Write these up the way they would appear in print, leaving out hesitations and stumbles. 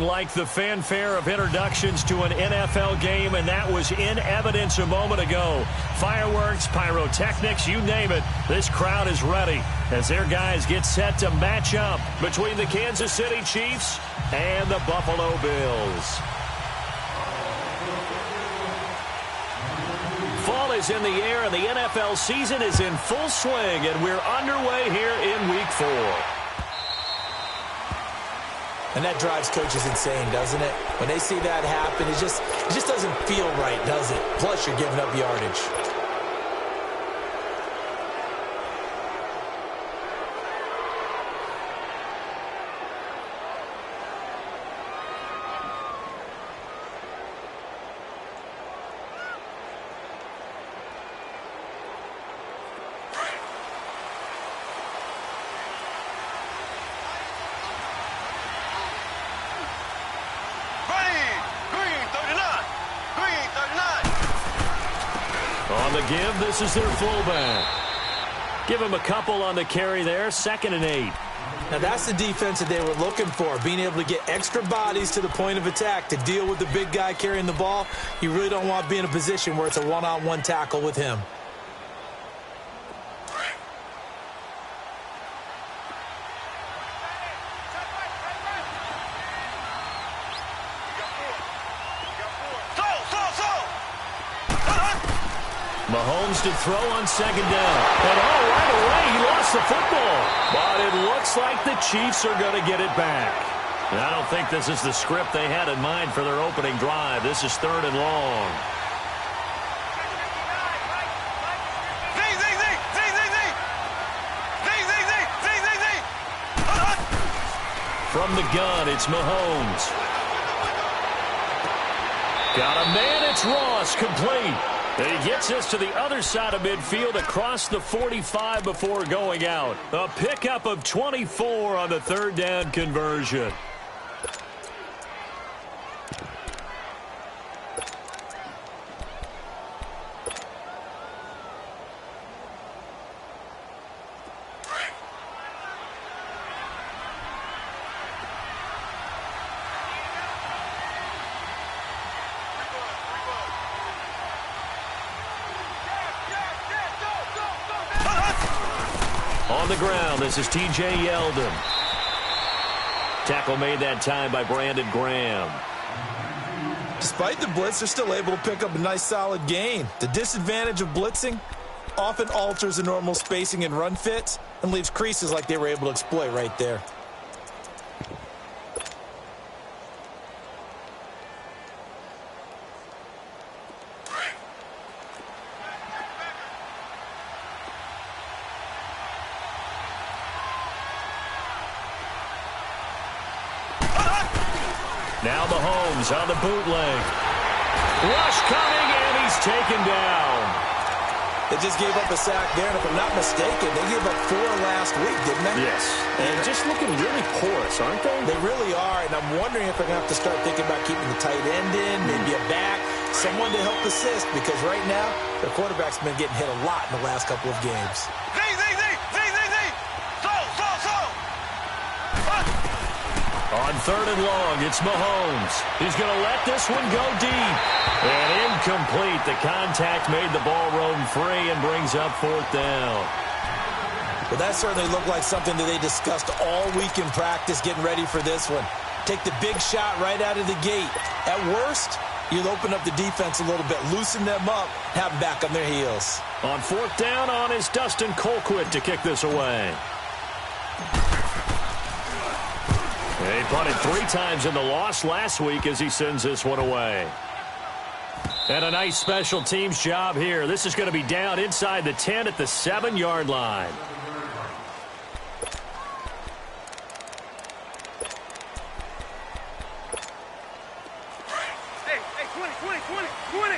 like the fanfare of introductions to an NFL game, and that was in evidence a moment ago. Fireworks, pyrotechnics, you name it. This crowd is ready as their guys get set to match up between the Kansas City Chiefs and the Buffalo Bills. Fall is in the air, and the NFL season is in full swing, and we're underway here in Week 4. And that drives coaches insane, doesn't it? When they see that happen, it just doesn't feel right, does it? Plus, you're giving up yardage. On the give, this is their fullback. Give him a couple on the carry there, 2nd and 8. Now that's the defense that they were looking for, being able to get extra bodies to the point of attack to deal with the big guy carrying the ball. You really don't want to be in a position where it's a one-on-one tackle with him. Mahomes to throw on 2nd down. And right away, he lost the football. But it looks like the Chiefs are going to get it back. And I don't think this is the script they had in mind for their opening drive. This is 3rd and long. From the gun, it's Mahomes. Got a man, it's Ross, complete. And he gets us to the other side of midfield across the 45 before going out. A pickup of 24 on the 3rd down conversion. On the ground, this is T.J. Yeldon. Tackle made that time by Brandon Graham. Despite the blitz, they're still able to pick up a nice solid gain. The disadvantage of blitzing often alters the normal spacing and run fits and leaves creases like they were able to exploit right there. Now Mahomes on the bootleg. Rush coming, and he's taken down. They just gave up a sack there, and if I'm not mistaken, they gave up 4 last week, didn't they? Yes. And just looking really porous, aren't they? They really are, and I'm wondering if they're going to have to start thinking about keeping the tight end in, maybe a back, someone to help assist, because right now, their quarterback's been getting hit a lot in the last couple of games. On 3rd and long, it's Mahomes. He's going to let this one go deep. And incomplete. The contact made the ball roam free and brings up 4th down. Well, that certainly looked like something that they discussed all week in practice getting ready for this one. Take the big shot right out of the gate. At worst, you'll open up the defense a little bit, loosen them up, have them back on their heels. On 4th down, on is Dustin Colquitt to kick this away. He punted 3 times in the loss last week as he sends this one away. And a nice special teams job here. This is going to be down inside the 10 at the 7-yard line. Hey, 20.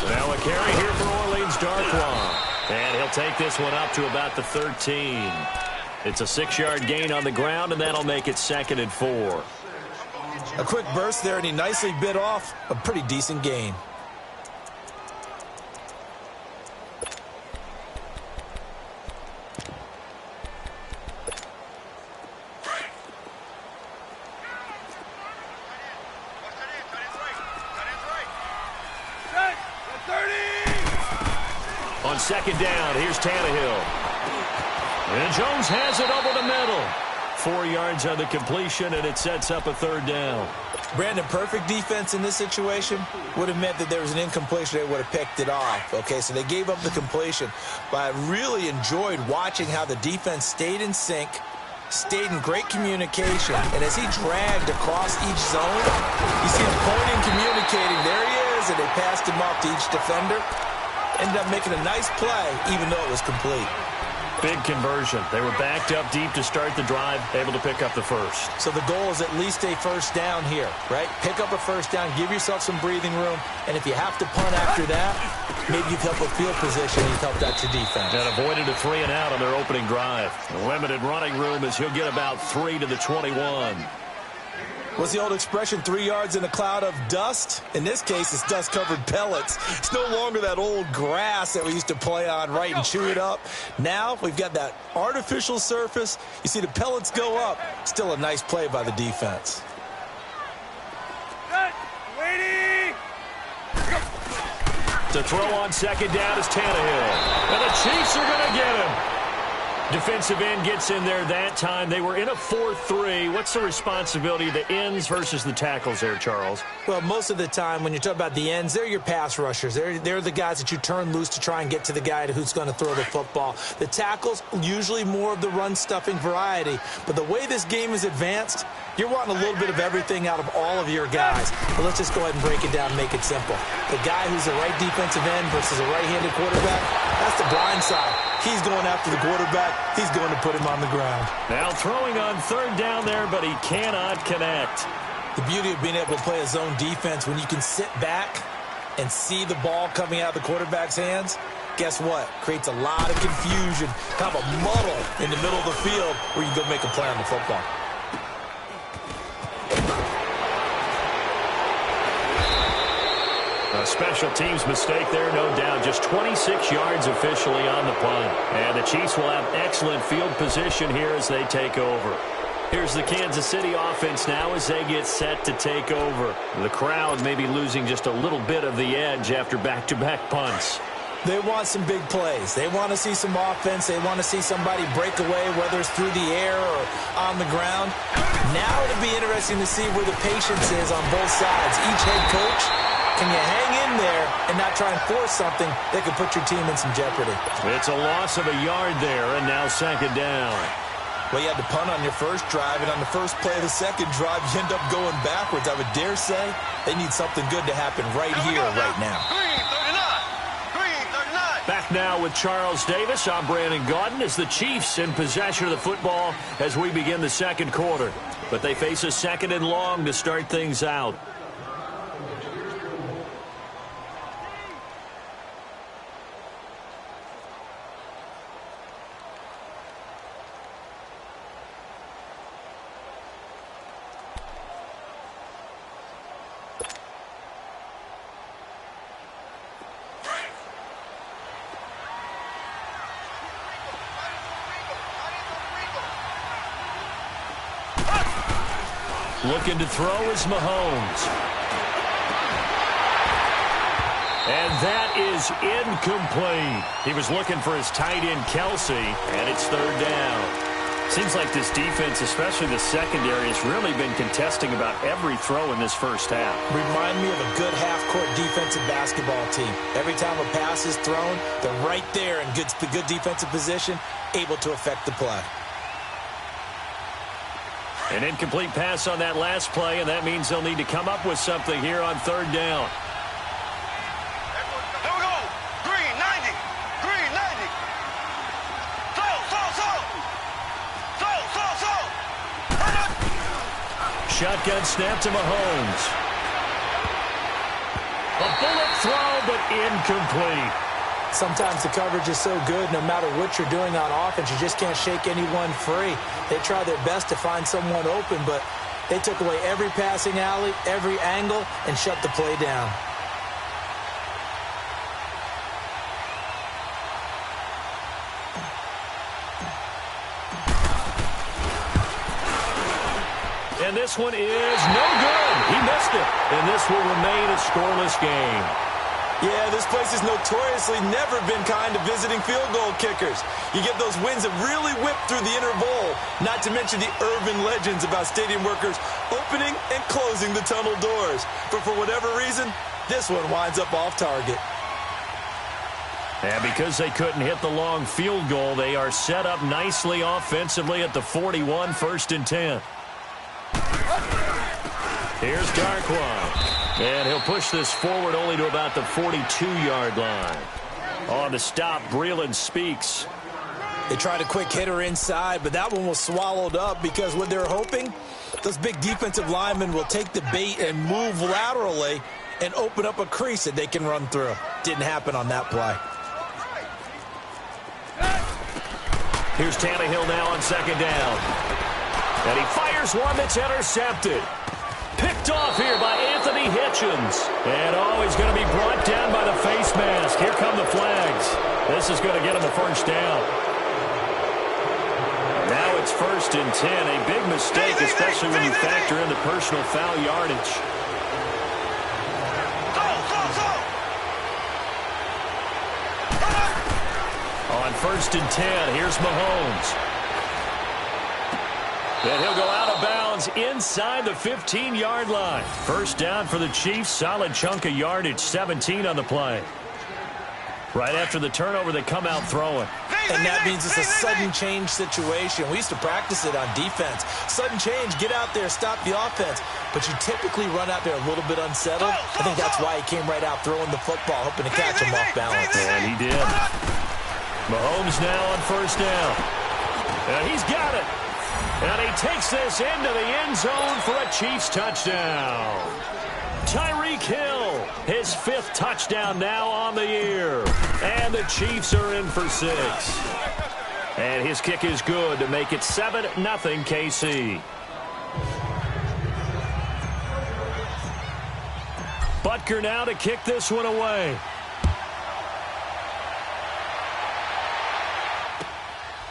Now a carry here for Orleans Darkwa. And he'll take this one up to about the 13. It's a 6-yard gain on the ground, and that'll make it 2nd and 4. A quick burst there, and he nicely bit off a pretty decent gain. On second down, here's Tannehill. And Jones has it over the middle. 4 yards on the completion, and it sets up a third down. Brandon, perfect defense in this situation would have meant that there was an incompletion. They would have picked it off. Okay, so they gave up the completion. But I really enjoyed watching how the defense stayed in sync, stayed in great communication. And as he dragged across each zone, you see him pointing, communicating. There he is, and they passed him off to each defender. Ended up making a nice play, even though it was complete. Big conversion. They were backed up deep to start the drive, able to pick up the first. So the goal is at least a first down here, right? Pick up a first down, give yourself some breathing room, and if you have to punt after that, maybe you've helped with field position, you've helped out your defense. And avoided a 3-and-out on their opening drive. The limited running room as he'll get about 3 to the 21. What's the old expression, 3 yards in a cloud of dust? In this case, it's dust-covered pellets. It's no longer that old grass that we used to play on, right, and chew it up. Now we've got that artificial surface. You see the pellets go up. Still a nice play by the defense. Waiting! To throw on second down is Tannehill. And the Chiefs are going to get him. Defensive end gets in there that time. They were in a 4-3. What's the responsibility of the ends versus the tackles there, Charles? Well, most of the time when you talk about the ends, they're your pass rushers. They're the guys that you turn loose to try and get to the guy who's going to throw the football. The tackles, usually more of the run-stuffing variety. But the way this game is advanced, you're wanting a little bit of everything out of all of your guys. But let's just go ahead and break it down and make it simple. The guy who's a right defensive end versus a right-handed quarterback, that's the blind side. He's going after the quarterback. He's going to put him on the ground. Now throwing on third down there, but he cannot connect. The beauty of being able to play a zone defense when you can sit back and see the ball coming out of the quarterback's hands, guess what? Creates a lot of confusion, kind of a muddle in the middle of the field where you can go make a play on the football. A special teams mistake there, no doubt. Just 26 yards officially on the punt. And the Chiefs will have excellent field position here as they take over. Here's the Kansas City offense now as they get set to take over. The crowd may be losing just a little bit of the edge after back-to-back punts. They want some big plays. They want to see some offense. They want to see somebody break away, whether it's through the air or on the ground. Now it'll be interesting to see where the patience is on both sides. Each head coach, can you hang in there and not try and force something that could put your team in some jeopardy? It's a loss of a yard there, and now second down. Well, you had to punt on your first drive, and on the first play of the second drive, you end up going backwards. I would dare say they need something good to happen right here, right now. Green 39. Back now with Charles Davis. I'm Brandon Gaudin as the Chiefs in possession of the football as we begin the second quarter. But they face a second and long to start things out. Looking to throw is Mahomes. And that is incomplete. He was looking for his tight end, Kelsey, and it's third down. Seems like this defense, especially the secondary, has really been contesting about every throw in this first half. Remind me of a good half-court defensive basketball team. Every time a pass is thrown, they're right there in good defensive position, able to affect the play. An incomplete pass on that last play, and that means they'll need to come up with something here on third down. Here we go. Green 90. Green 90. Throw. Shotgun snap to Mahomes. A bullet throw, but incomplete. Sometimes the coverage is so good, no matter what you're doing on offense, you just can't shake anyone free. They try their best to find someone open, but they took away every passing alley, every angle, and shut the play down. And this one is no good. He missed it. And this will remain a scoreless game. Yeah, this place has notoriously never been kind to visiting field goal kickers. You get those winds that really whip through the inner bowl, not to mention the urban legends about stadium workers opening and closing the tunnel doors. But for whatever reason, this one winds up off target. And because they couldn't hit the long field goal, they are set up nicely offensively at the 41, 1st and 10. Here's Darkwa. And he'll push this forward only to about the 42-yard line. On the stop, Breeland Speaks. They tried a quick hitter inside, but that one was swallowed up because what they're hoping, those big defensive linemen will take the bait and move laterally and open up a crease that they can run through. Didn't happen on that play. Here's Tannehill now on 2nd down. And he fires one that's intercepted. Picked off here by Anthony Hitchens. And he's going to be brought down by the face mask. Here come the flags. This is going to get him a 1st down. Now it's 1st and 10. A big mistake, especially when you factor in the personal foul yardage. On 1st and 10, here's Mahomes. And he'll go out of bounds inside the 15-yard line. 1st down for the Chiefs. Solid chunk of yardage, 17 on the play. Right after the turnover, they come out throwing. And that means it's a sudden change situation. We used to practice it on defense. Sudden change, get out there, stop the offense. But you typically run out there a little bit unsettled. I think that's why he came right out throwing the football, hoping to catch him off balance. And he did. Mahomes now on 1st down. And he's got it. And he takes this into the end zone for a Chiefs touchdown. Tyreek Hill, his 5th touchdown now on the year. And the Chiefs are in for 6. And his kick is good to make it 7-0 KC. Butker now to kick this one away.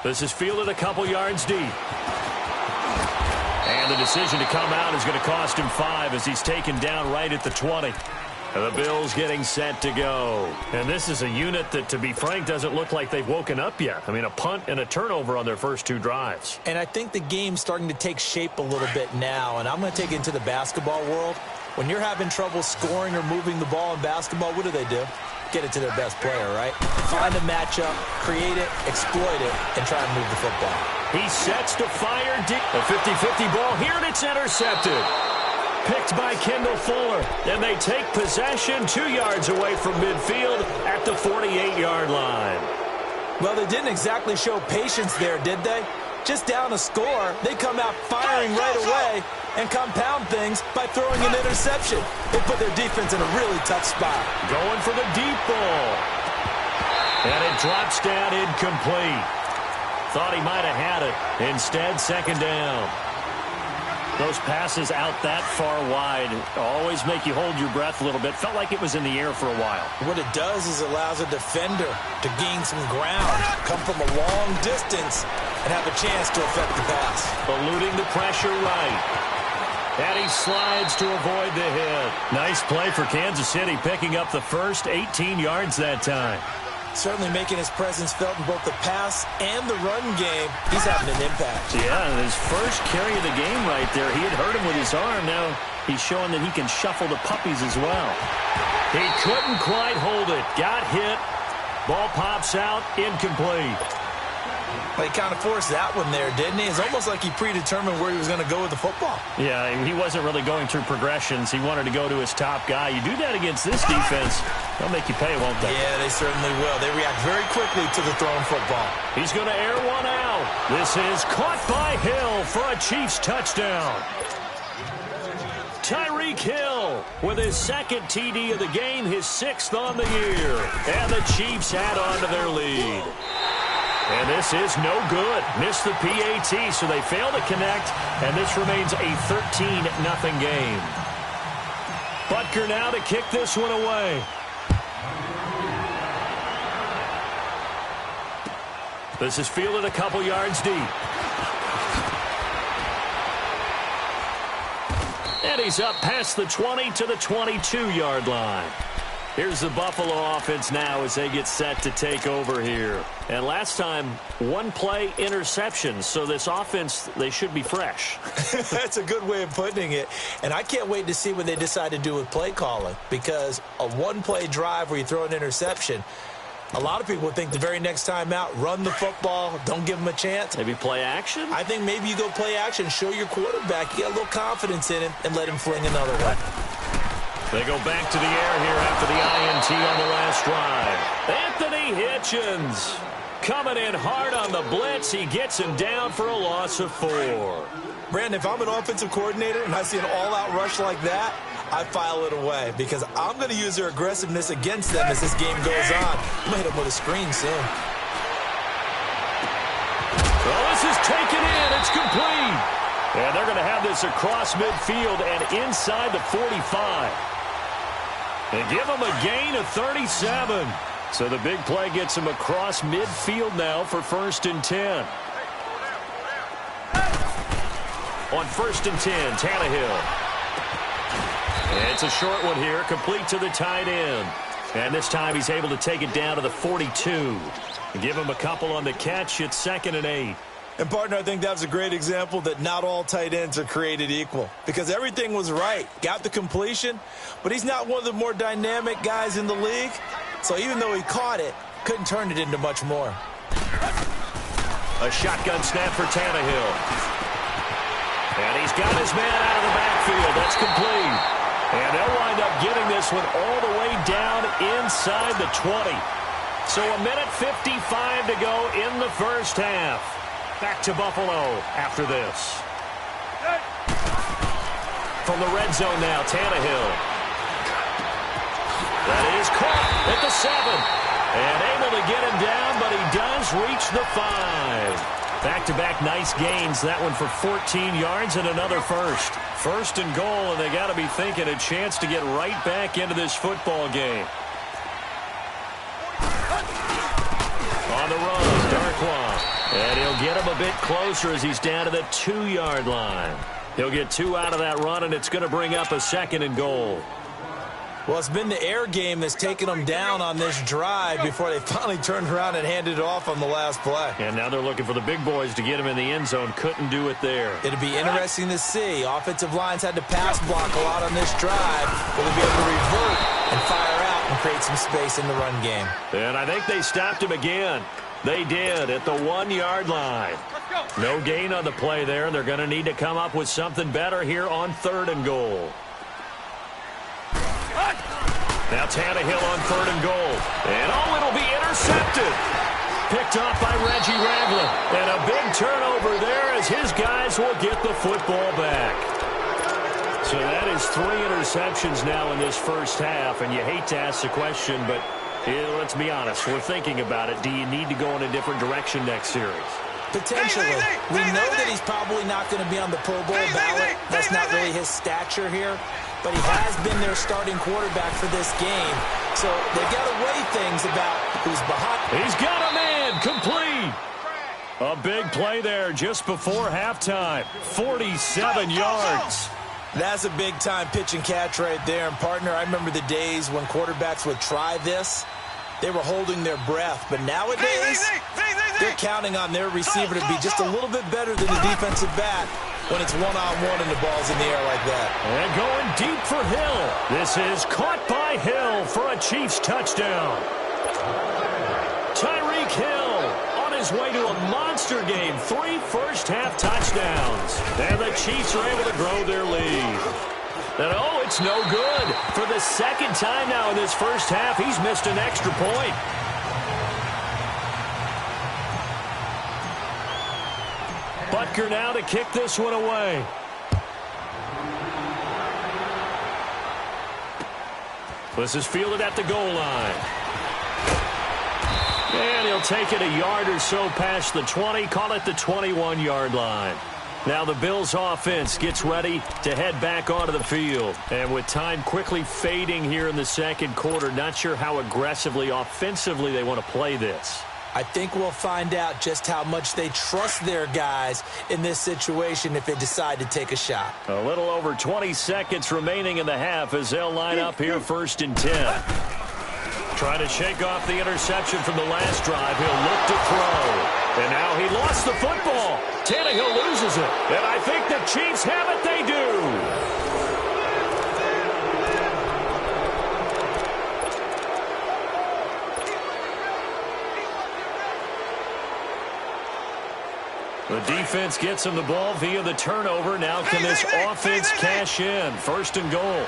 This is fielded a couple yards deep. And the decision to come out is going to cost him 5 as he's taken down right at the 20. And the Bills getting set to go. And this is a unit that, to be frank, doesn't look like they've woken up yet. I mean, a punt and a turnover on their first 2 drives. And I think the game's starting to take shape a little bit now. And I'm going to take it into the basketball world. When you're having trouble scoring or moving the ball in basketball, what do? Get it to their best player, right? Find a matchup, create it, exploit it, and try and move the football. He sets to fire deep. A 50-50 ball here, and it's intercepted. Picked by Kendall Fuller. And they take possession 2 yards away from midfield at the 48-yard line. Well, they didn't exactly show patience there, did they? Just down a score, they come out firing right away and compound things by throwing an interception. They put their defense in a really tough spot. Going for the deep ball. And it drops down incomplete. Thought he might have had it. Instead, 2nd down. Those passes out that far wide always make you hold your breath a little bit. Felt like it was in the air for a while. What it does is allows a defender to gain some ground, come from a long distance, and have a chance to affect the pass. Eluding the pressure right. And he slides to avoid the hit. Nice play for Kansas City, picking up the first 18 yards that time. Certainly making his presence felt in both the pass and the run game. He's having an impact. Yeah, his first carry of the game right there. He had hurt him with his arm. Now he's showing that he can shuffle the puppies as well. He couldn't quite hold it. Got hit. Ball pops out. Incomplete. He kind of forced that one there, didn't he? It's almost like he predetermined where he was going to go with the football. Yeah, he wasn't really going through progressions. He wanted to go to his top guy. You do that against this defense, they'll make you pay, won't they? Yeah, they certainly will. They react very quickly to the thrown football. He's going to air one out. This is caught by Hill for a Chiefs touchdown. Tyreek Hill with his 2nd TD of the game, his 6th on the year. And the Chiefs add on to their lead. And this is no good. Missed the PAT, so they fail to connect, and this remains a 13-0 game. Butker now to kick this one away. This is fielded a couple yards deep. And he's up past the 20 to the 22-yard line. Here's the Buffalo offense now as they get set to take over here. And last time, one play interception. So this offense, they should be fresh. That's a good way of putting it. And I can't wait to see what they decide to do with play calling, because a one-play drive where you throw an interception, a lot of people would think the very next time out, run the football, don't give them a chance. Maybe play action? I think maybe you go play action, show your quarterback, you get a little confidence in him, and let him fling another one. They go back to the air here after the INT on the last drive. Anthony Hitchens coming in hard on the blitz. He gets him down for a loss of 4. Brandon, if I'm an offensive coordinator and I see an all-out rush like that, I file it away, because I'm going to use their aggressiveness against them as this game goes on. I'm going to hit them with a screen soon. Well, this is taken in. It's complete. And they're going to have this across midfield and inside the 45. They give him a gain of 37. So the big play gets him across midfield now for 1st and 10. On 1st and 10, Tannehill. And it's a short one here, complete to the tight end. And this time he's able to take it down to the 42. And give him a couple on the catch. It's 2nd and 8. And, partner, I think that was a great example that not all tight ends are created equal, because everything was right. Got the completion, but he's not one of the more dynamic guys in the league. So even though he caught it, couldn't turn it into much more. A shotgun snap for Tannehill. And he's got his man out of the backfield. That's complete. And they'll wind up getting this one all the way down inside the 20. So a minute 55 to go in the first half. Back to Buffalo after this. From the red zone now, Tannehill. That is caught at the 7. And able to get him down, but he does reach the 5. Back-to-back nice gains. That one for 14 yards and another first. 1st and goal, and they got to be thinking a chance to get right back into this football game. On the run, Darkwa. And he'll get him a bit closer as he's down to the 2-yard line. He'll get 2 out of that run, and it's going to bring up a 2nd and goal. Well, it's been the air game that's taken them down on this drive before they finally turned around and handed it off on the last play. And now they're looking for the big boys to get him in the end zone. Couldn't do it there. It'll be interesting to see. Offensive lines had to pass block a lot on this drive. Will they be able to revert and fire out and create some space in the run game? And I think they stopped him again. They did at the 1-yard line. No gain on the play there, and they're going to need to come up with something better here on 3rd and goal. Now Tannehill on 3rd and goal. And it'll be intercepted. Picked off by Reggie Ragland. And a big turnover there as his guys will get the football back. So that is 3 interceptions now in this first half. And you hate to ask the question, but let's be honest. We're thinking about it. Do you need to go in a different direction next series? Potentially. We know that he's probably not going to be on the Pro Bowl ballot. That's not really his stature here. But he has been their starting quarterback for this game. So they've got to weigh things about who's behind. He's got a man complete. A big play there just before halftime. 47 yards. That's a big-time pitch and catch right there. And, partner, I remember the days when quarterbacks would try this. They were holding their breath. But nowadays, they're counting on their receiver to be just a little bit better than the defensive back when it's one-on-one and the ball's in the air like that. And going deep for Hill. This is caught by Hill for a Chiefs touchdown. Tyreek Hill on his way to a monster game. 3 first-half touchdowns. And the Chiefs are able to grow their lead. And, it's no good. For the 2nd time now in this first half, he's missed an extra point. Butker now to kick this one away. This is fielded at the goal line. And he'll take it a yard or so past the 20, call it the 21-yard line. Now the Bills offense gets ready to head back onto the field. And with time quickly fading here in the 2nd quarter, not sure how aggressively, offensively they want to play this. I think we'll find out just how much they trust their guys in this situation if they decide to take a shot. A little over 20 seconds remaining in the half as they'll line up here 1st and 10. Trying to shake off the interception from the last drive. He'll look to throw. And now he lost the football. Tannehill loses it. And I think the Chiefs have it. They do. The defense gets him the ball via the turnover. Now can this offense cash in? First and goal.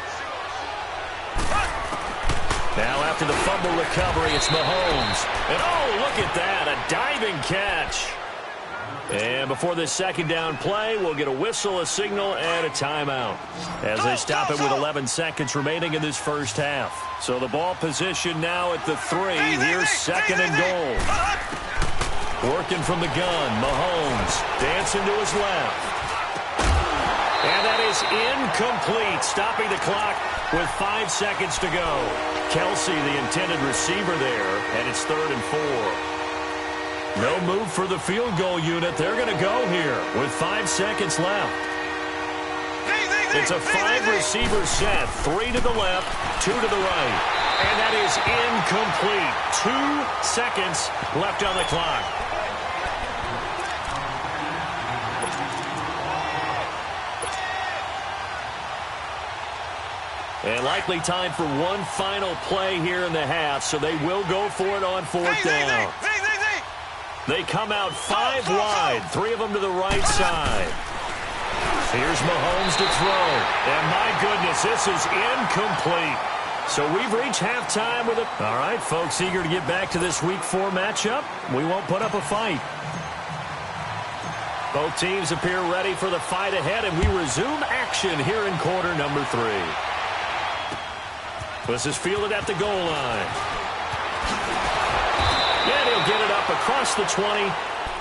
Now after the fumble recovery, it's Mahomes. And oh, look at that, a diving catch. And before this second down play, we'll get a whistle, a signal, and a timeout as they stop it with 11 seconds remaining in this first half. So the ball position now at the 3. Here's second and goal. Working from the gun, Mahomes dancing to his left. And that is incomplete, stopping the clock with 5 seconds to go. Kelsey, the intended receiver there, and it's 3rd and 4. No move for the field goal unit. They're going to go here with 5 seconds left. It's a 5-receiver set, 3 to the left, 2 to the right. And that is incomplete. 2 seconds left on the clock. And likely time for one final play here in the half, so they will go for it on 4th down. They come out 5 wide, 3 of them to the right side. Here's Mahomes to throw. And my goodness, this is incomplete. So we've reached halftime with it. All right, folks, eager to get back to this Week 4 matchup. We won't put up a fight. Both teams appear ready for the fight ahead, and we resume action here in quarter number 3. This is fielded at the goal line. And he'll get it up across the 20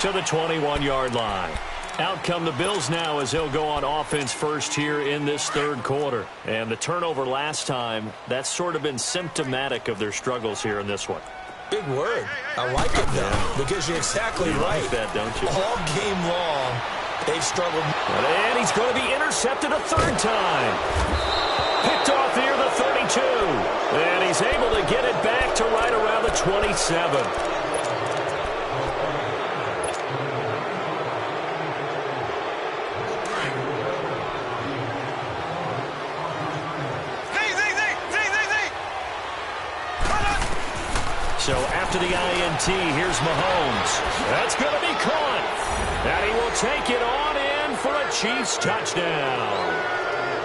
to the 21-yard line. Out come the Bills now as they'll go on offense first here in this 3rd quarter. And the turnover last time, that's sort of been symptomatic of their struggles here in this one. Big word. I like it, though, because you're exactly right. Like that, don't you? All game long, they've struggled. And he's going to be intercepted a 3rd time. Picked off near the 32. And he's able to get it back to right around the 27. So after the INT, here's Mahomes. That's going to be caught. And he will take it on in for a Chiefs touchdown.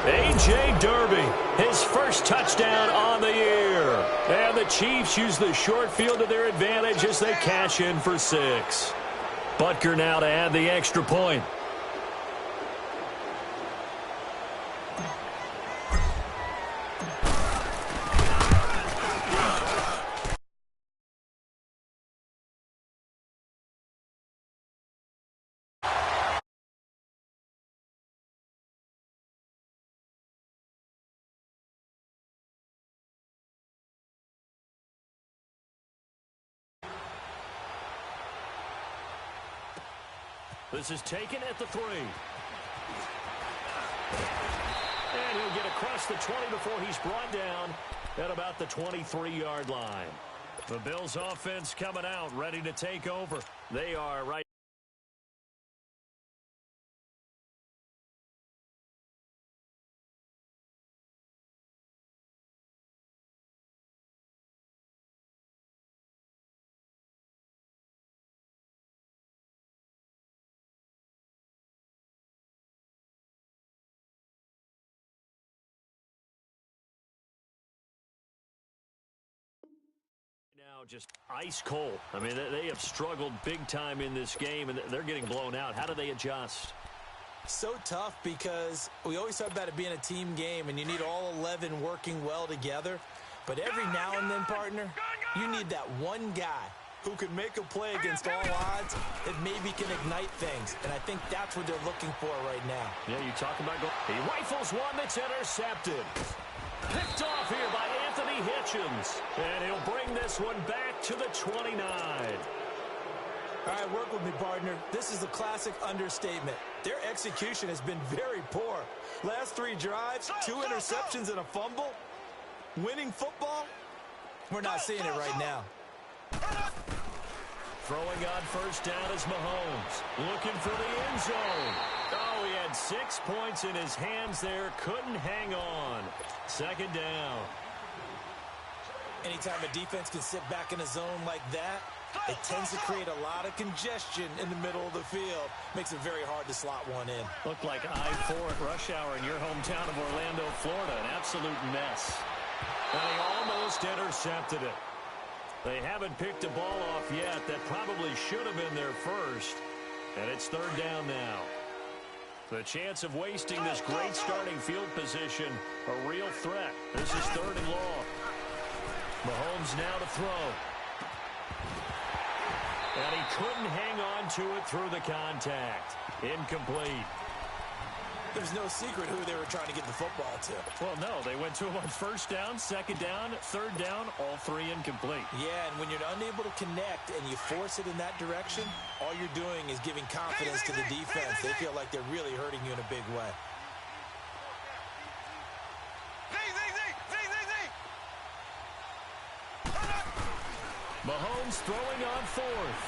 A.J. Derby, his first touchdown on the year. And the Chiefs use the short field to their advantage as they cash in for 6. Butker now to add the extra point. This is taken at the 3. And he'll get across the 20 before he's brought down at about the 23-yard line. The Bills offense coming out, ready to take over. They are right. Now just ice cold. I mean, they have struggled big time in this game, and they're getting blown out. How do they adjust? So tough because we always talk about it being a team game, and you need all 11 working well together. But every now and then, partner, you need that one guy who can make a play against all odds that maybe can ignite things. And I think that's what they're looking for right now. Yeah, you talk about goal. He rifles one that's intercepted. Picked off here by Anthony Hitchens. And he'll bring this one back to the 29. All right, work with me, partner. This is a classic understatement. Their execution has been very poor. Last 3 drives, 2 interceptions and a fumble. Winning football, We're not seeing it right now. Throwing on first down is Mahomes. Looking for the end zone. Oh, he had 6 points in his hands there. Couldn't hang on. Second down. Anytime a defense can sit back in a zone like that, it tends to create a lot of congestion in the middle of the field. Makes it very hard to slot one in. Looked like I-4 at rush hour in your hometown of Orlando, Florida. An absolute mess. And he almost intercepted it. They haven't picked a ball off yet. That probably should have been their first. And it's third down now. The chance of wasting this great starting field position, a real threat. This is third and long. Mahomes now to throw. And he couldn't hang on to it through the contact. Incomplete. There's no secret who they were trying to get the football to. Well, no. They went to him on first down, second down, third down, all three incomplete. Yeah, and when you're unable to connect and you force it in that direction, all you're doing is giving confidence to the defense. They feel like they're really hurting you in a big way. Mahomes throwing on fourth.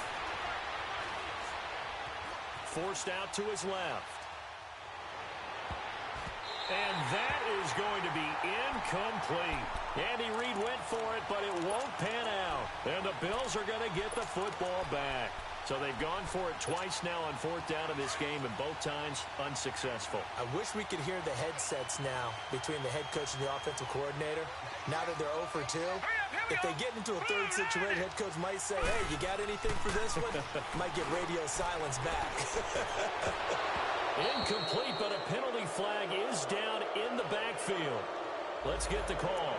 Forced out to his left. And that is going to be incomplete. Andy Reid went for it, but it won't pan out. And the Bills are going to get the football back. So they've gone for it twice now on fourth down in this game, and both times unsuccessful. I wish we could hear the headsets now between the head coach and the offensive coordinator. Now that they're 0 for 2, if they get into a third situation, head coach might say, hey, you got anything for this one? Might get radio silence back. Incomplete, but a penalty flag is down in the backfield. Let's get the call.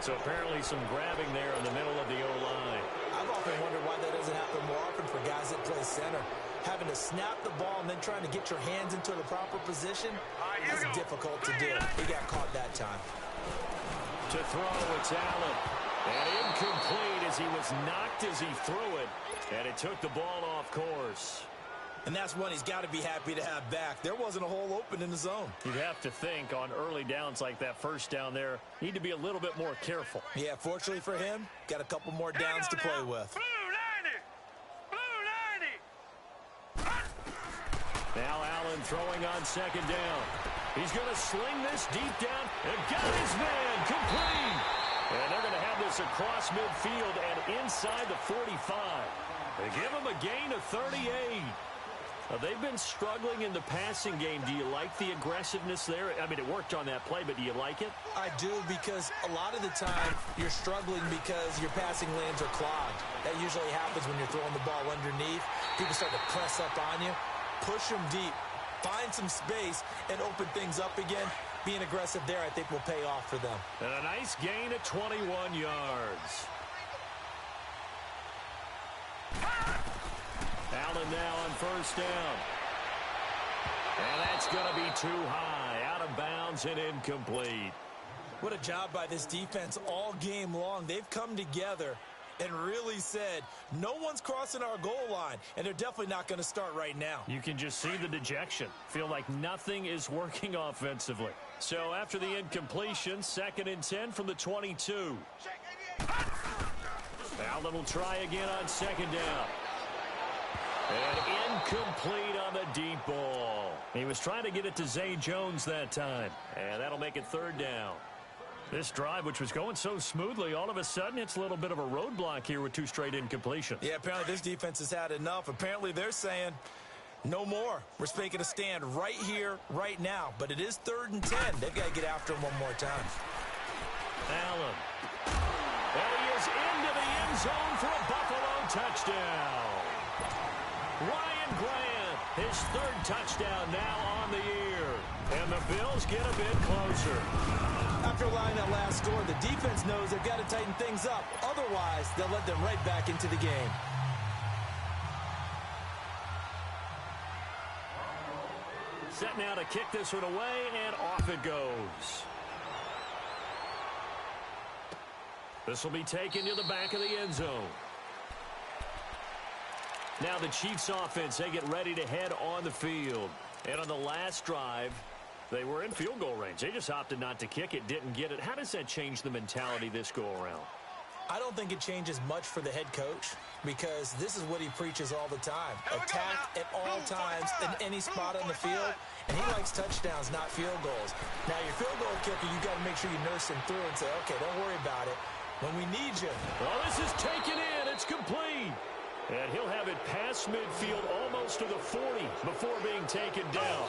So apparently some grabbing there in the middle of the O-line. I've often wondered why that doesn't happen more often for guys that play center. Having to snap the ball and then trying to get your hands into the proper position is difficult to do. He got caught that time. To throw, it's Allen. And incomplete as he was knocked as he threw it. And it took the ball off course. And that's one he's got to be happy to have back. There wasn't a hole open in the zone. You'd have to think on early downs like that first down there, need to be a little bit more careful. Yeah, fortunately for him, got a couple more downs to play with. Blue 90! Blue 90! Now Allen throwing on second down. He's going to sling this deep down and got his man complete. And they're going to have this across midfield and inside the 45. They give him a gain of 38. They've been struggling in the passing game. Do you like the aggressiveness there? I mean, it worked on that play, but do you like it? I do, because a lot of the time you're struggling because your passing lanes are clogged. That usually happens when you're throwing the ball underneath. People start to press up on you. Push them deep. Find some space and open things up again. Being aggressive there, I think, will pay off for them. And a nice gain of 21 yards. Allen now on first down. And that's going to be too high. Out of bounds and incomplete. What a job by this defense all game long. They've come together and really said, no one's crossing our goal line, and they're definitely not going to start right now. You can just see the dejection. Feel like nothing is working offensively. So after the incompletion, 2nd and 10 from the 22. Allen will try again on second down. And incomplete on the deep ball. He was trying to get it to Zay Jones that time. And that'll make it third down. This drive, which was going so smoothly, all of a sudden it's a little bit of a roadblock here with 2 straight incompletions. Yeah, apparently this defense has had enough. Apparently they're saying, no more. We're making a stand right here, right now. But it is 3rd and 10. They've got to get after him one more time. Allen. And he is into the end zone for a Buffalo touchdown. Ryan Grant, his 3rd touchdown now on the year. And the Bills get a bit closer. After allowing that last score, the defense knows they've got to tighten things up. Otherwise, they'll let them right back into the game. Set now to kick this one away, and off it goes. This will be taken to the back of the end zone. Now the Chiefs offense, they get ready to head on the field. And on the last drive, they were in field goal range. They just opted not to kick it, didn't get it. How does that change the mentality this go-around? I don't think it changes much for the head coach because this is what he preaches all the time. Attack at all times in any spot on the field, and he likes touchdowns, not field goals. Now, your field goal kicker, you got to make sure you nurse him through and say, okay, don't worry about it. When we need you. Well, this is taken in. It's complete. And he'll have it past midfield almost to the 40 before being taken down.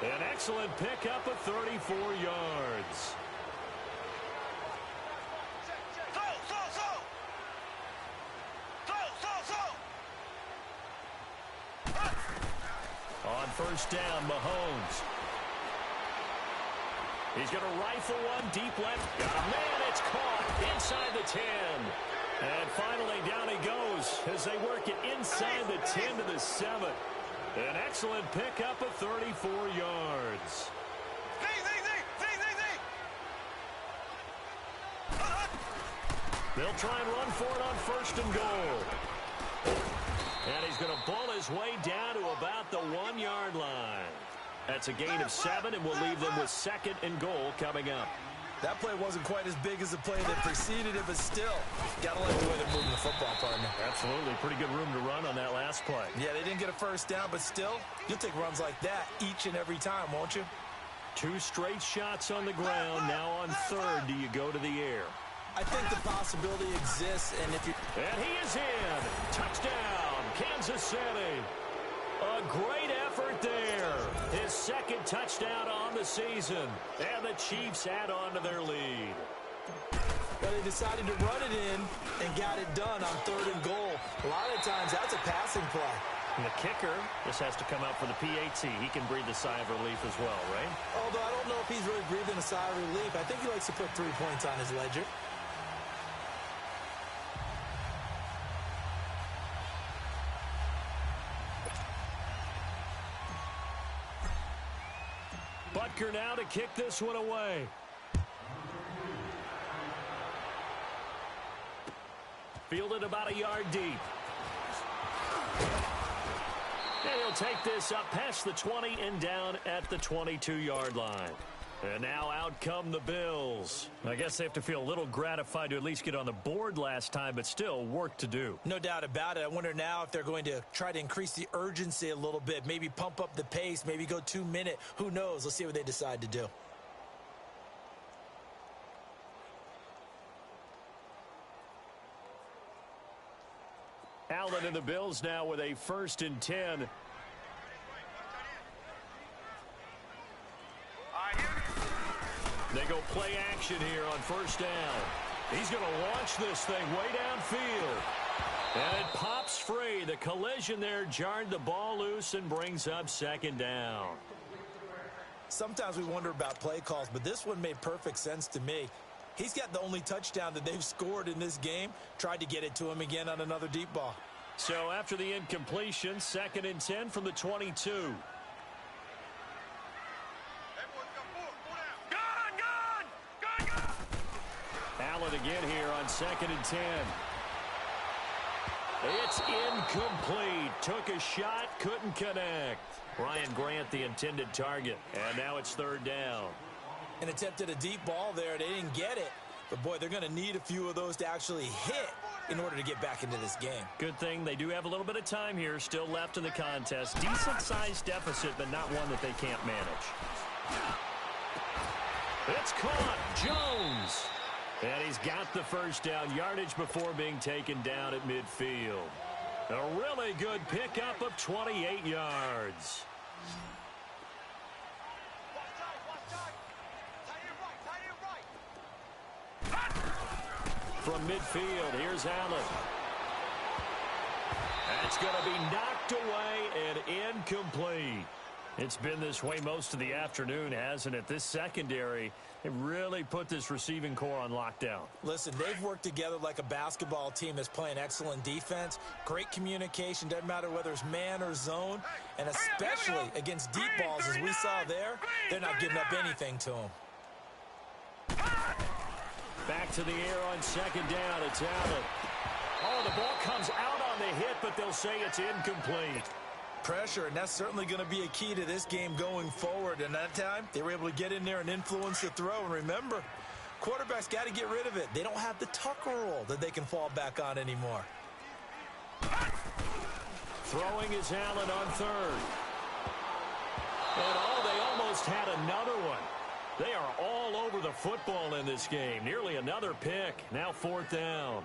An excellent pickup of 34 yards. On first down, Mahomes. He's going to rifle one deep left. Got a man. It's caught inside the 10. And finally, down he goes as they work it inside the 10 to the 7. An excellent pickup of 34 yards. They'll try and run for it on first and goal. And he's going to ball his way down to about the 1-yard line. That's a gain of 7, and we'll leave them with second and goal coming up. That play wasn't quite as big as the play that preceded it, but still, got to like the way they're moving the football, partner. Absolutely. Pretty good room to run on that last play. Yeah, they didn't get a first down, but still, you'll take runs like that each and every time, won't you? 2 straight shots on the ground. Now on third, do you go to the air? I think the possibility exists, and if you... And he is in. Touchdown, Kansas City. A great effort there. His second touchdown on the season. And the Chiefs add on to their lead. But they decided to run it in and got it done on third and goal. A lot of times, that's a passing play. And the kicker, this has to come out for the PAT. He can breathe a sigh of relief as well, right? Although I don't know if he's really breathing a sigh of relief. I think he likes to put 3 points on his ledger. Butker now to kick this one away. Fielded about a yard deep. And he'll take this up past the 20 and down at the 22-yard line. And now out come the Bills. I guess they have to feel a little gratified to at least get on the board last time, but still work to do. No doubt about it. I wonder now if they're going to try to increase the urgency a little bit, maybe pump up the pace, maybe go 2-minute. Who knows? Let's see what they decide to do. Allen and the Bills now with a 1st and 10. They go play action here on first down. He's going to launch this thing way downfield. And it pops free. The collision there jarred the ball loose and brings up second down. Sometimes we wonder about play calls, but this one made perfect sense to me. He's got the only touchdown that they've scored in this game. Tried to get it to him again on another deep ball. So after the incompletion, 2nd and 10 from the 22. Allen again here on 2nd and 10. It's incomplete. Took a shot, couldn't connect. Ryan Grant, the intended target. And now it's 3rd down. An attempt at a deep ball there. They didn't get it. But, boy, they're going to need a few of those to actually hit in order to get back into this game. Good thing they do have a little bit of time here still left in the contest. Decent-sized deficit, but not one that they can't manage. It's caught. Jones. And he's got the first down yardage before being taken down at midfield. A really good pickup of 28 yards. From midfield, here's Allen. That's going to be knocked away and incomplete. It's been this way most of the afternoon, hasn't it? This secondary, they really put this receiving core on lockdown. Listen, they've worked together like a basketball team that's playing excellent defense. Great communication, doesn't matter whether it's man or zone. And especially against deep balls, as we saw there, they're not giving up anything to them. Back to the air on 2nd down. It's Allen. Oh, the ball comes out on the hit, but they'll say it's incomplete. Pressure, and that's certainly going to be a key to this game going forward. And that time, they were able to get in there and influence the throw. And remember, Quarterback's got to get rid of it. They don't have the Tucker rule that they can fall back on anymore. Throwing is Allen on third. And they almost had another one. They are all over the football in this game. Nearly another pick. Now fourth down.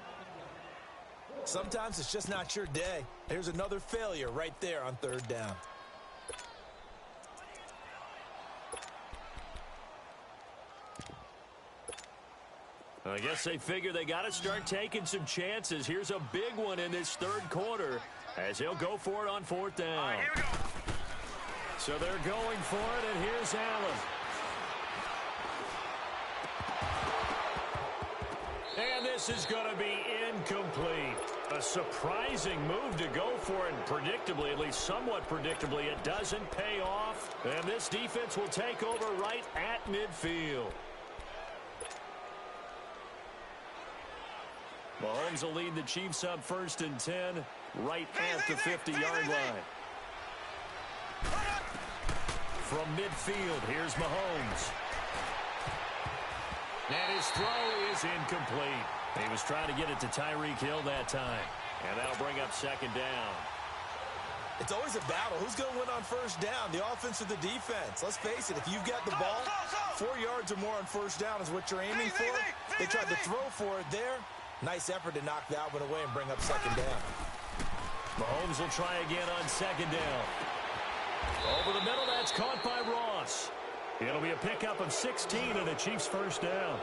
Sometimes it's just not your day. Here's another failure right there on third down. I guess they figure they got to start taking some chances. Here's a big one in this third quarter as he'll go for it on fourth down. All right, here we go. So they're going for it, and here's Allen. And this is going to be incomplete. A surprising move to go for it, and predictably, at least somewhat predictably, it doesn't pay off. And this defense will take over right at midfield. Mahomes will lead the Chiefs up 1st and 10, right at the 50-yard line. From midfield, here's Mahomes. And his throw is incomplete. He was trying to get it to Tyreek Hill that time. And that'll bring up 2nd down. It's always a battle. Who's going to win on first down, the offense or the defense? Let's face it, if you've got the ball, 4 yards or more on first down is what you're aiming for. They tried to throw for it there. Nice effort to knock that one away and bring up 2nd down. Mahomes will try again on 2nd down. Over the middle, that's caught by Ross. It'll be a pickup of 16 and a Chiefs first down.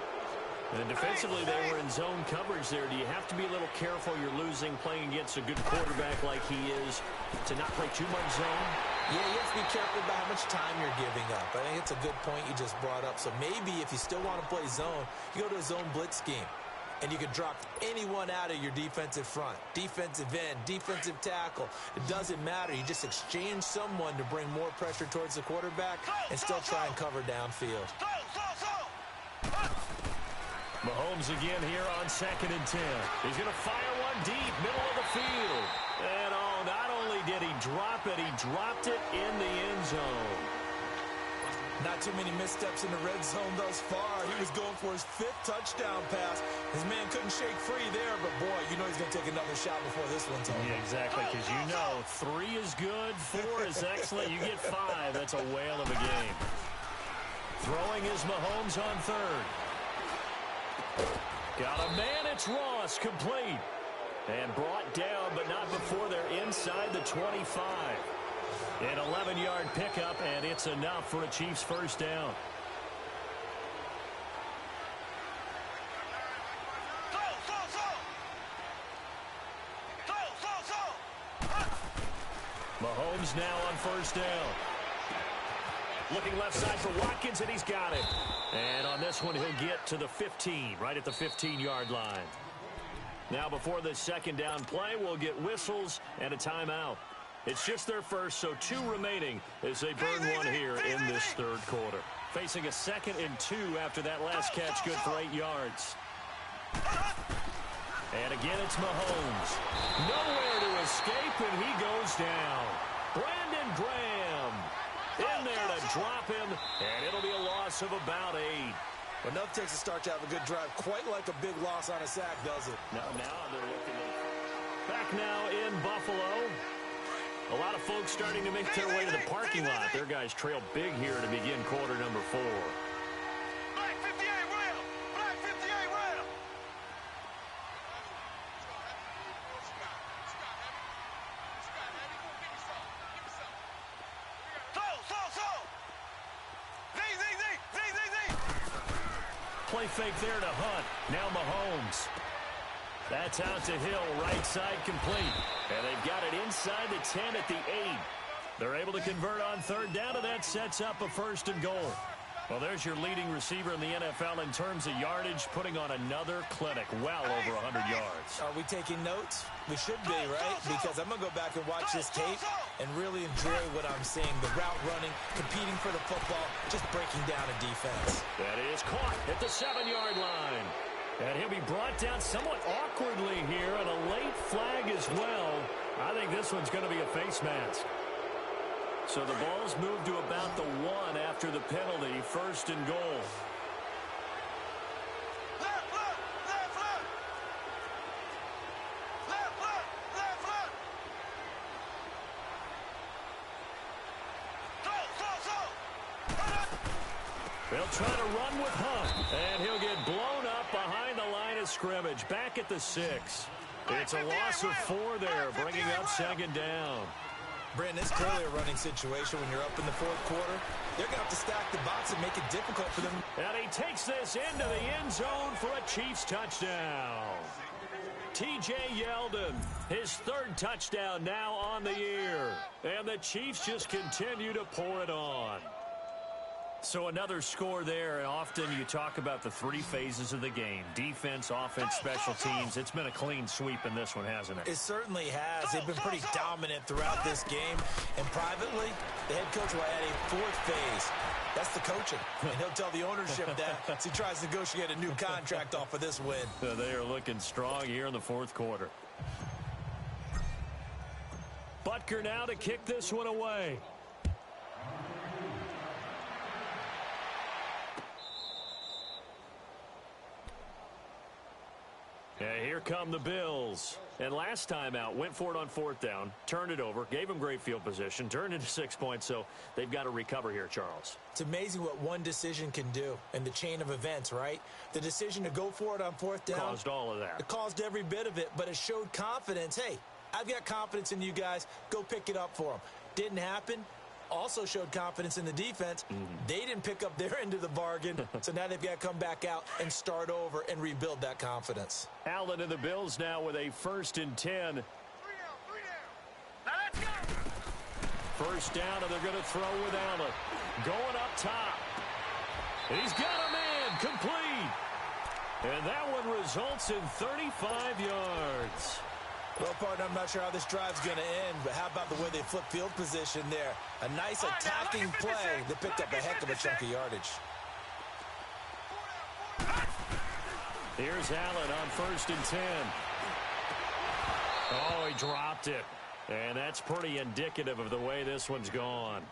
And defensively, they were in zone coverage there. Do you have to be a little careful? You're losing playing against a good quarterback like he is to not play too much zone? Yeah, you have to be careful about how much time you're giving up. I think it's a good point you just brought up. So maybe if you still want to play zone, you go to a zone blitz scheme. And you can drop anyone out of your defensive front. Defensive end, defensive tackle. It doesn't matter. You just exchange someone to bring more pressure towards the quarterback and still try and cover downfield. Mahomes again here on 2nd and 10. He's going to fire one deep, middle of the field. And not only did he drop it, he dropped it in the end zone. Not too many missteps in the red zone thus far. He was going for his 5th touchdown pass. His man couldn't shake free there, but boy, you know he's going to take another shot before this one's over. Yeah, exactly, because you know 3 is good, 4 is excellent. You get 5. That's a whale of a game. Throwing is Mahomes on third. Got a man, it's Ross, complete. And brought down, but not before they're inside the 25. An 11-yard pickup, and it's enough for a Chiefs first down. Mahomes now on first down. Looking left side for Watkins, and he's got it. And on this one, he'll get to the 15, right at the 15-yard line. Now, before this 2nd down play, we'll get whistles and a timeout. It's just their first, so 2 remaining as they burn one here in this third quarter. Facing a 2nd and 2 after that last catch, good for 8 yards. And again, it's Mahomes. Nowhere to escape, and he goes down. Brandon Graham in there to drop him, and it'll be a loss of about 8. Well, enough takes a start to have a good drive. Quite like a big loss on a sack, does it? Now they're looking at back now in Buffalo. A lot of folks starting to make their way to the parking lot. Their guys trail big here to begin quarter number 4. Black 58 rail. Black 58 rail. Play fake there to Hunt. Now Mahomes. That's out to Hill, right side complete. And they've got it inside the 10 at the 8. They're able to convert on third down, and that sets up a 1st and goal. Well, there's your leading receiver in the NFL in terms of yardage, putting on another clinic, well over 100 yards. Are we taking notes? We should be, right? Because I'm going to go back and watch this tape and really enjoy what I'm seeing. The route running, competing for the football, just breaking down a defense. That is caught at the 7-yard line. And he'll be brought down somewhat awkwardly here, and a late flag as well. I think this one's going to be a face mask. So the ball's moved to about the 1 after the penalty, 1st and goal. They'll try to run with Hunt, and he'll get blown up behind the line of scrimmage, back at the 6. It's a loss of 4 there, bringing up second down. Brandon, it's clearly a running situation when you're up in the fourth quarter. They're going to have to stack the box and make it difficult for them. And he takes this into the end zone for a Chiefs touchdown. T.J. Yeldon, his 3rd touchdown now on the year. And the Chiefs just continue to pour it on. So another score there, and often you talk about the 3 phases of the game. Defense, offense, special teams. It's been a clean sweep in this one, hasn't it? It certainly has. They've been pretty dominant throughout this game. And privately, the head coach will add a 4th phase. That's the coaching. And he'll tell the ownership that as he tries to negotiate a new contract off of this win. They are looking strong here in the fourth quarter. Butker now to kick this one away. Yeah, here come the Bills. And last time out, went for it on 4th down, turned it over, gave them great field position, turned into 6 points, so they've got to recover here, Charles. It's amazing what one decision can do in the chain of events, right? The decision to go for it on 4th down. Caused all of that. It caused every bit of it, but it showed confidence. Hey, I've got confidence in you guys. Go pick it up for them. Didn't happen. Also showed confidence in the defense. They didn't pick up their end of the bargain, so now they've got to come back out and start over and rebuild that confidence. Allen and the Bills now with a 1st and 10. 3 down. Now let's go. First down, and they're going to throw with Allen. Going up top. He's got a man complete. And that one results in 35 yards. Well, partner, I'm not sure how this drive's going to end, but how about the way they flip field position there? A nice attacking play that picked up a heck of a chunk of yardage. Here's Allen on 1st and 10. Oh, he dropped it. And that's pretty indicative of the way this one's gone.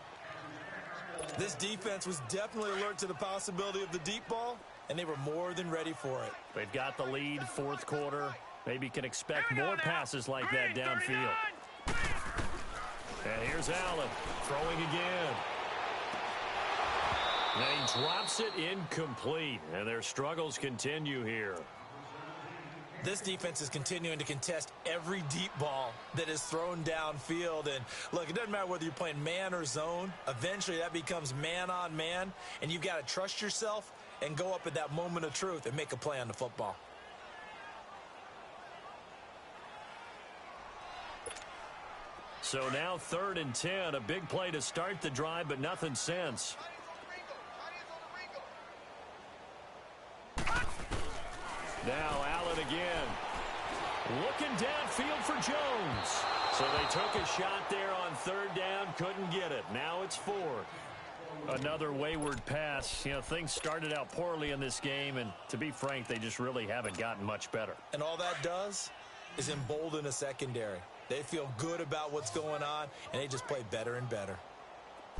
This defense was definitely alert to the possibility of the deep ball, and they were more than ready for it. They've got the lead, fourth quarter. Maybe can expect more passes like that downfield. And here's Allen throwing again. And he drops it incomplete. And their struggles continue here. This defense is continuing to contest every deep ball that is thrown downfield. And, look, it doesn't matter whether you're playing man or zone. Eventually, that becomes man-on-man. And you've got to trust yourself and go up at that moment of truth and make a play on the football. So now 3rd and 10. A big play to start the drive, but nothing since. Now Allen again. Looking downfield for Jones. So they took a shot there on 3rd down. Couldn't get it. Now it's 4th. Another wayward pass. You know, things started out poorly in this game, and to be frank, they just really haven't gotten much better. And all that does is embolden a secondary. They feel good about what's going on, and they just play better and better.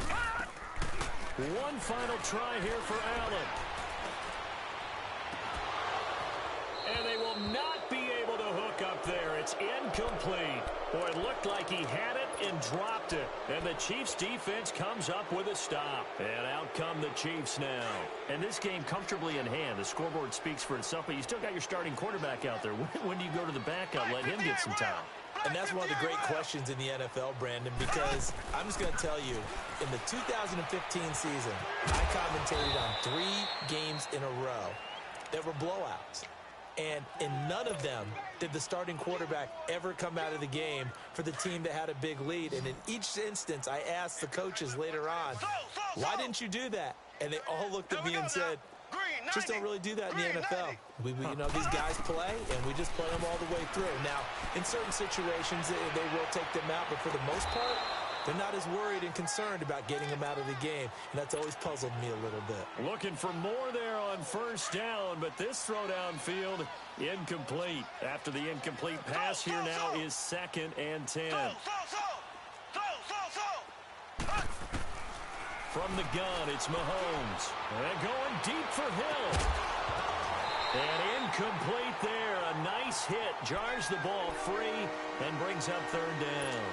One final try here for Allen. And they will not be able to hook up there. It's incomplete. Boy, it looked like he had it and dropped it. And the Chiefs defense comes up with a stop. And out come the Chiefs now. And this game comfortably in hand. The scoreboard speaks for itself, but you still got your starting quarterback out there. When do you go to the backup? Let him get some time. And that's one of the great questions in the NFL, Brandon, because I'm just going to tell you, in the 2015 season, I commentated on 3 games in a row that were blowouts. And in none of them did the starting quarterback ever come out of the game for the team that had a big lead. And in each instance, I asked the coaches later on, why didn't you do that? And they all looked at me and said, just don't really do that in the NFL. You know, these guys play, and we just play them all the way through. Now, in certain situations, they will take them out, but for the most part, they're not as worried and concerned about getting them out of the game, and that's always puzzled me a little bit. Looking for more there on 1st down, but this throw downfield, incomplete. After the incomplete pass, here now is 2nd and 10. From the gun, it's Mahomes. And going deep for Hill. And incomplete there. A nice hit. Jars the ball free and brings up 3rd down.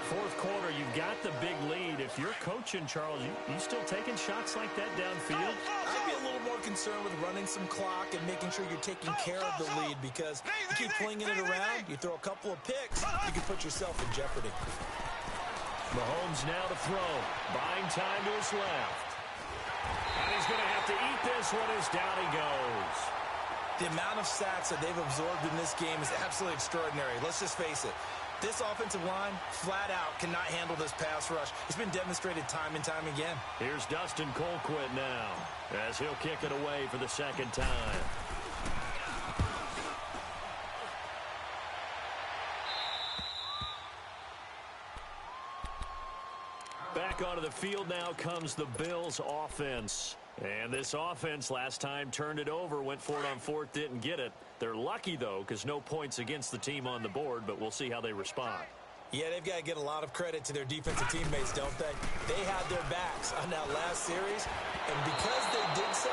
Fourth quarter, you've got the big lead. if you're coaching, Charles, you still taking shots like that downfield? I'd be a little more concerned with running some clock and making sure you're taking care of the lead, because you keep flinging it around, you throw a couple of picks, you can put yourself in jeopardy. Mahomes now to throw. Buying time to his left. And he's going to have to eat this one as down he goes. The amount of sacks that they've absorbed in this game is absolutely extraordinary. Let's just face it. This offensive line, flat out, cannot handle this pass rush. It's been demonstrated time and time again. Here's Dustin Colquitt now, as he'll kick it away for the second time. Back onto the field now comes the Bills offense. And this offense last time turned it over, went for it on fourth, didn't get it. They're lucky, though, because no points against the team on the board, but we'll see how they respond. Yeah, they've got to get a lot of credit to their defensive teammates, don't they? They had their backs on that last series, and because they did so,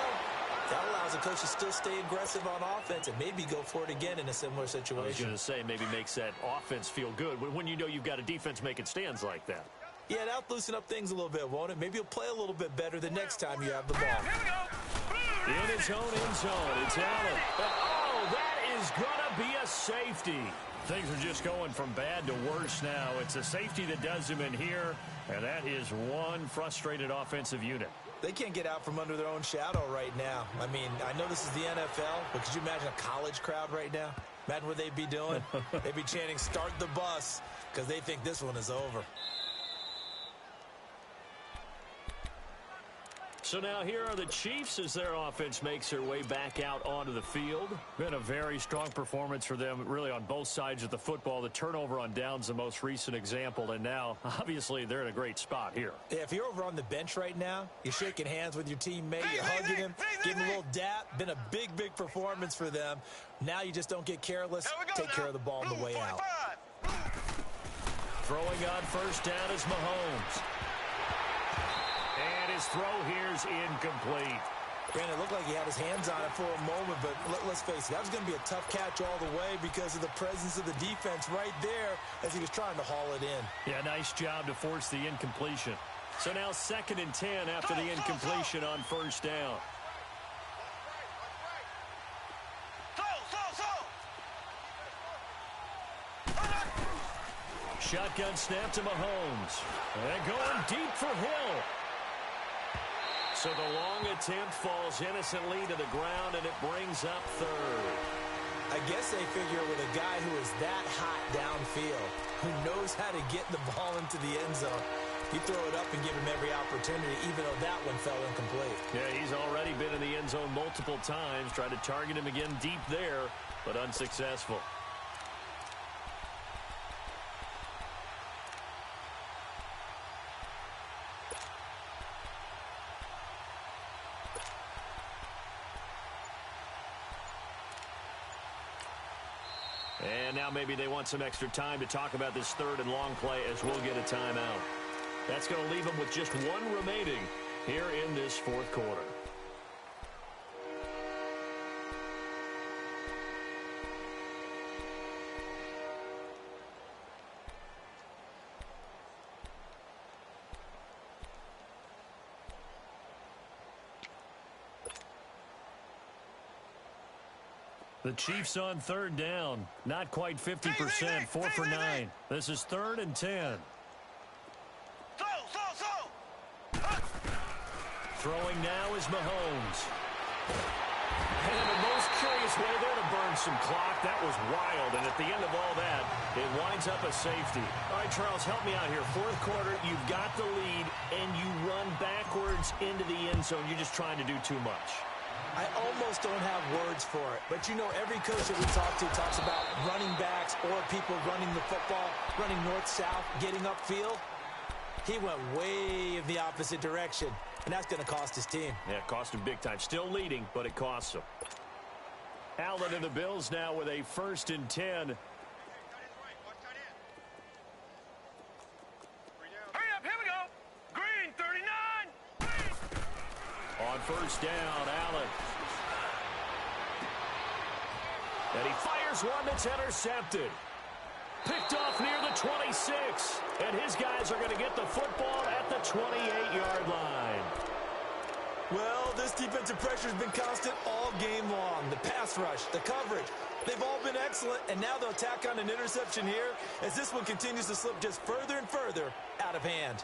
that allows the coach to still stay aggressive on offense and maybe go for it again in a similar situation. I was going to say, maybe makes that offense feel good when you know you've got a defense making stands like that. Yeah, that'll loosen up things a little bit, won't it? Maybe you'll play a little bit better the next time you have the ball. Here we go. In his own end zone, it's Allen. Oh, that is going to be a safety. Things are just going from bad to worse now. It's a safety that does him in here, and that is one frustrated offensive unit. They can't get out from under their own shadow right now. I mean, I know this is the NFL, but could you imagine a college crowd right now? Imagine what they'd be doing. They'd be chanting, "Start the bus," because they think this one is over. So now here are the Chiefs as their offense makes their way back out onto the field. Been a very strong performance for them, really, on both sides of the football. The turnover on downs, the most recent example, and now, obviously, they're in a great spot here. Yeah, if you're over on the bench right now, you're shaking hands with your teammate, you're hugging him, giving him a little dap. Been a big, big performance for them. Now you just don't get careless. Take care of the ball on the way out. Throwing on first down is Mahomes. And his throw here's incomplete. Brandon, it looked like he had his hands on it for a moment, but let's face it, that was going to be a tough catch all the way because of the presence of the defense right there as he was trying to haul it in. Yeah, nice job to force the incompletion. So now 2nd and 10 after the incompletion on first down. Shotgun snap to Mahomes. And going deep for Hill. So the long attempt falls innocently to the ground, and it brings up third. I guess they figure with a guy who is that hot downfield, who knows how to get the ball into the end zone, you throw it up and give him every opportunity, even though that one fell incomplete. Yeah, he's already been in the end zone multiple times. Tried to target him again deep there, but unsuccessful. And now maybe they want some extra time to talk about this third and long play as we'll get a timeout. That's going to leave them with just one remaining here in this fourth quarter. The Chiefs on third down. Not quite 50%. 4 for 9. This is 3rd and 10. Throwing now is Mahomes. And the most curious way there to burn some clock. That was wild. And at the end of all that, it winds up a safety. All right, Charles, help me out here. Fourth quarter, you've got the lead, and you run backwards into the end zone. You're just trying to do too much. I almost don't have words for it. But, you know, every coach that we talk to talks about running backs or people running the football, running north-south, getting upfield. He went way in the opposite direction, and that's going to cost his team. Yeah, it cost him big time. Still leading, but it costs him. Allen and the Bills now with a 1st and 10. Hurry up, here we go. Green, 39. On first down, Allen. And he fires one that's intercepted. Picked off near the 26. And his guys are going to get the football at the 28-yard line. Well, this defensive pressure has been constant all game long. The pass rush, the coverage, they've all been excellent, and now they'll tack on an interception here as this one continues to slip just further and further out of hand.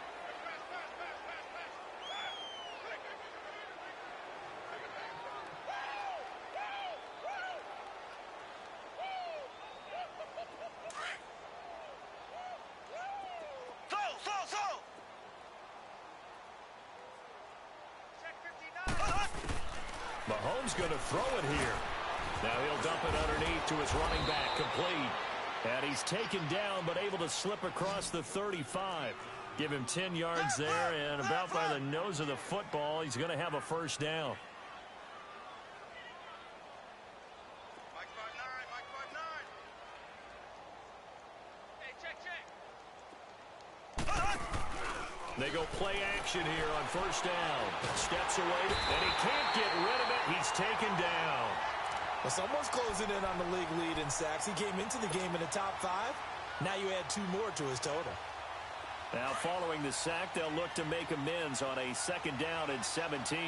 Mahomes going to throw it here. Now he'll dump it underneath to his running back, complete. And he's taken down, but able to slip across the 35. Give him 10 yards there, and about by the nose of the football, he's going to have a first down. They go play action here on first down. Steps away, and he can't get rid of it. He's taken down. Well, someone's closing in on the league lead in sacks. He came into the game in the top 5. Now you add 2 more to his total. Now following the sack, they'll look to make amends on a second down and 17.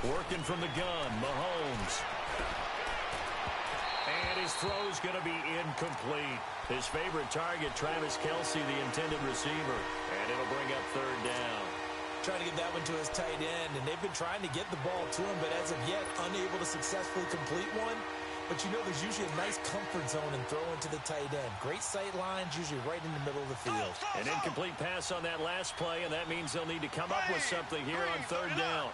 Working from the gun, Mahomes. And his throw's going to be incomplete. His favorite target, Travis Kelce, the intended receiver. And it'll bring up third down. Trying to get that one to his tight end, and they've been trying to get the ball to him, but as of yet, unable to successfully complete one. But you know there's usually a nice comfort zone in throwing to the tight end. Great sight lines, usually right in the middle of the field. An incomplete pass on that last play, and that means they'll need to come up with something here on third down.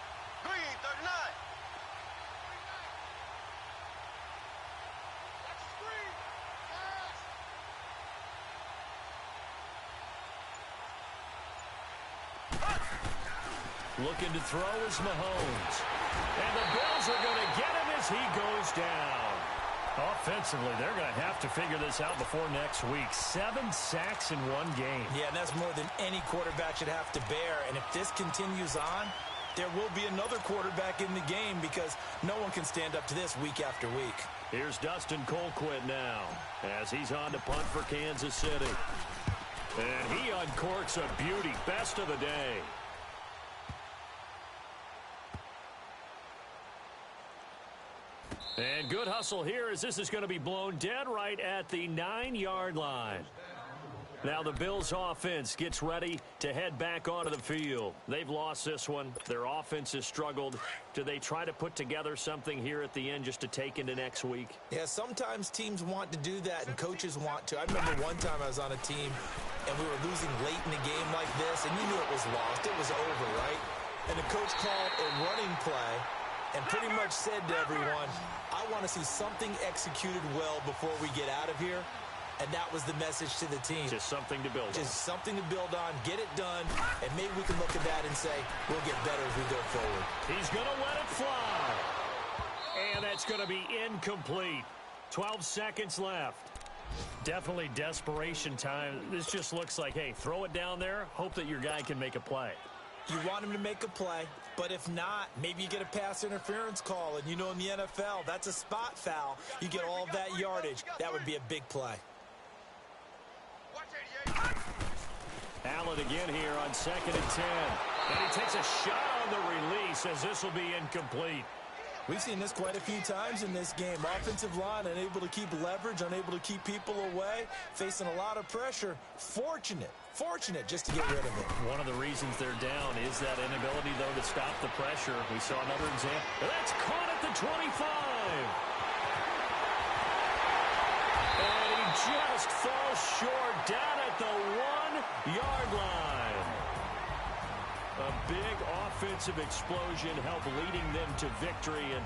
Looking to throw is Mahomes. And the Bills are going to get him as he goes down. Offensively, they're going to have to figure this out before next week. 7 sacks in one game. Yeah, and that's more than any quarterback should have to bear. And if this continues on, there will be another quarterback in the game because no one can stand up to this week after week. Here's Dustin Colquitt now as he's on to punt for Kansas City. And he uncorks a beauty. Best of the day. And good hustle here as this is going to be blown dead right at the 9-yard line. Now the Bills offense gets ready to head back onto the field. They've lost this one. Their offense has struggled. Do they try to put together something here at the end just to take into next week? Yeah, sometimes teams want to do that and coaches want to. I remember one time I was on a team and we were losing late in the game like this, and you knew it was lost. It was over, right? And the coach called a running play and pretty much said to everyone, I want to see something executed well before we get out of here. And that was the message to the team. Just something to build on. Just something to build on, get it done, and maybe we can look at that and say, we'll get better as we go forward. He's going to let it fly. And that's going to be incomplete. 12 seconds left. Definitely desperation time. This just looks like, hey, throw it down there, hope that your guy can make a play. You want him to make a play, but if not, maybe you get a pass interference call, and you know in the NFL, that's a spot foul. You get all of that yardage. That would be a big play. Allen again here on 2nd and 10. And he takes a shot on the release as this will be incomplete. We've seen this quite a few times in this game. Offensive line unable to keep leverage, unable to keep people away, facing a lot of pressure. Fortunate just to get rid of it. One of the reasons they're down is that inability, though, to stop the pressure. We saw another example. That's caught at the 25. And he just falls short down at the 1-yard line. A big offensive explosion helped leading them to victory. And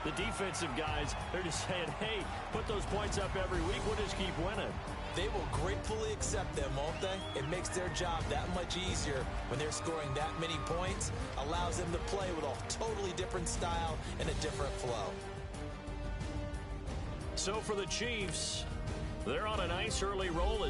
the defensive guys, they're just saying, hey, put those points up every week. We'll just keep winning. They will gratefully accept them, won't they? It makes their job that much easier when they're scoring that many points. Allows them to play with a totally different style and a different flow. So for the Chiefs, they're on a nice early roll.